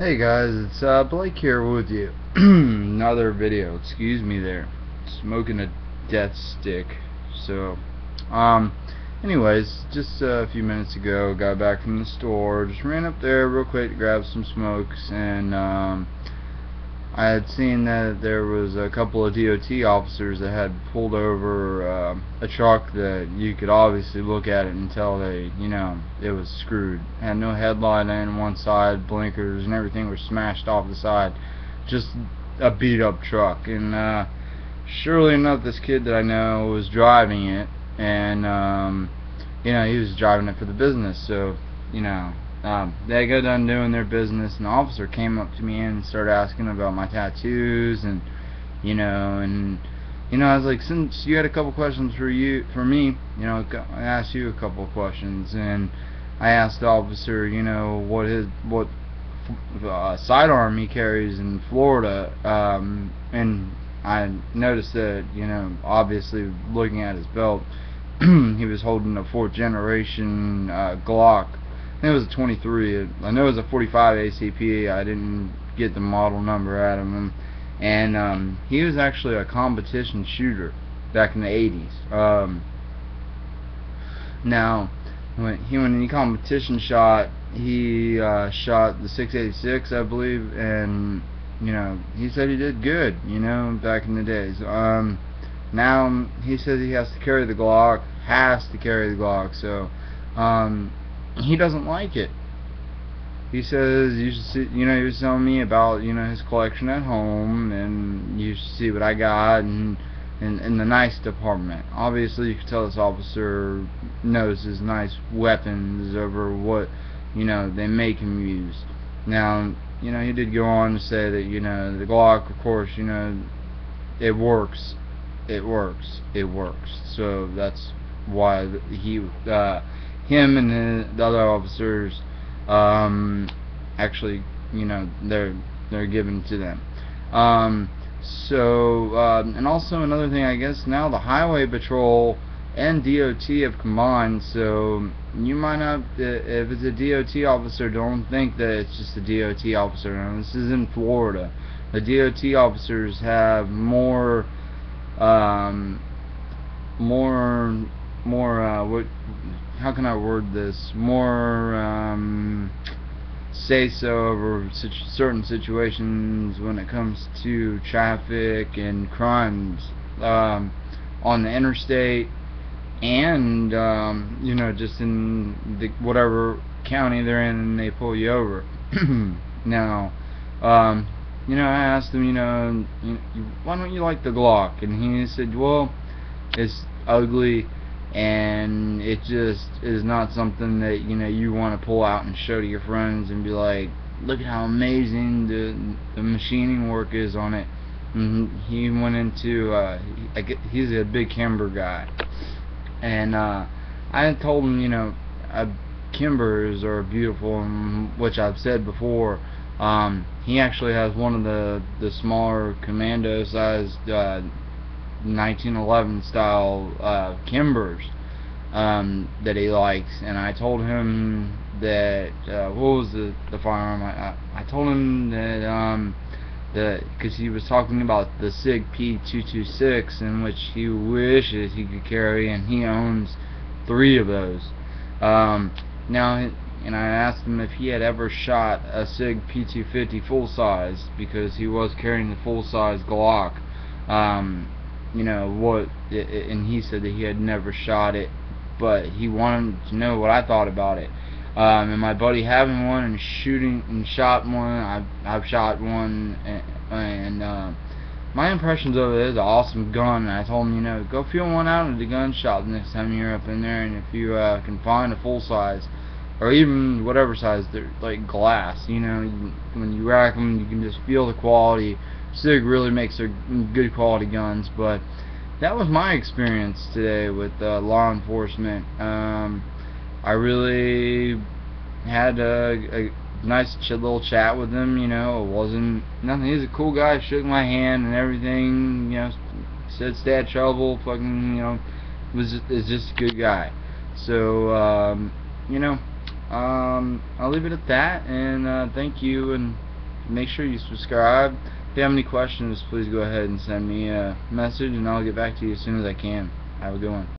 Hey guys, it's Blake here with you. Another video. Excuse me there. Smoking a death stick. So, um, anyways, just a few minutes ago, got back from the store. Just ran up there real quick to grab some smokes, and I had seen that there was a couple of d.o.t. officers that had pulled over a truck that you could obviously look at it and tell it was screwed. Had no headlight on one side, blinkers and everything was smashed off the side. Just a beat up truck. And surely enough, this kid that I know was driving it, and he was driving it for the business. So, they got done doing their business, and the officer came up to me and started asking about my tattoos, and I was like, since you had a couple questions for me, I asked you a couple of questions, and I asked the officer, what sidearm he carries in Florida, and I noticed that, obviously looking at his belt, he was holding a 4th generation Glock. I think it was a 23. I know it was a 45 ACP. I didn't get the model number out of him. And he was actually a competition shooter back in the 80s. Now, when he competition shot, he shot the 686, I believe, and he said he did good, back in the days. Now he says he has to carry the Glock, so he doesn't like it. He says you should see, he was telling me about his collection at home, and you should see what I got, and in the nice department. Obviously, you can tell this officer knows his nice weapons over what they make him use. Now, he did go on to say that the Glock, of course, it works. So that's why him and the other officers actually they're given to them. And also another thing, I guess now the Highway Patrol and d.o.t. have combined, so you might not, if it's a d.o.t. officer, don't think that it's just a d.o.t. officer. Now, this is in Florida. The d.o.t. officers have more how can I word this? More say so over certain situations when it comes to traffic and crimes on the interstate, and just in whatever county they're in, and they pull you over. Now, I asked him, why don't you like the Glock? And he said, well, it's ugly, and it just is not something that you want to pull out and show to your friends and be like, look at how amazing the machining work is on it. And he went into he's a big Kimber guy, and I told him, Kimbers are beautiful, which I've said before. He actually has one of the smaller commando sized 1911 style Kimbers that he likes, and I told him that what was the firearm? I told him that because he was talking about the SIG P226, in which he wishes he could carry, and he owns 3 of those. Now, and I asked him if he had ever shot a SIG P250 full size, because he was carrying the full size Glock. And he said that he had never shot it, but he wanted to know what I thought about it. And my buddy having one and shot one, I've shot one, and my impressions of it is an awesome gun. And I told him, go feel one out at the gun shop the next time you're up in there, and if you can find a full size, or even whatever size, they're like glass, when you rack them, you can just feel the quality. SIG really makes their good quality guns. But that was my experience today with law enforcement. I really had a nice little chat with him. It wasn't nothing. He's a cool guy. Shook my hand and everything. Said stay out of trouble. Fucking, is just a good guy. So I'll leave it at that, and thank you, and make sure you subscribe. If you have any questions, please go ahead and send me a message, and I'll get back to you as soon as I can. Have a good one.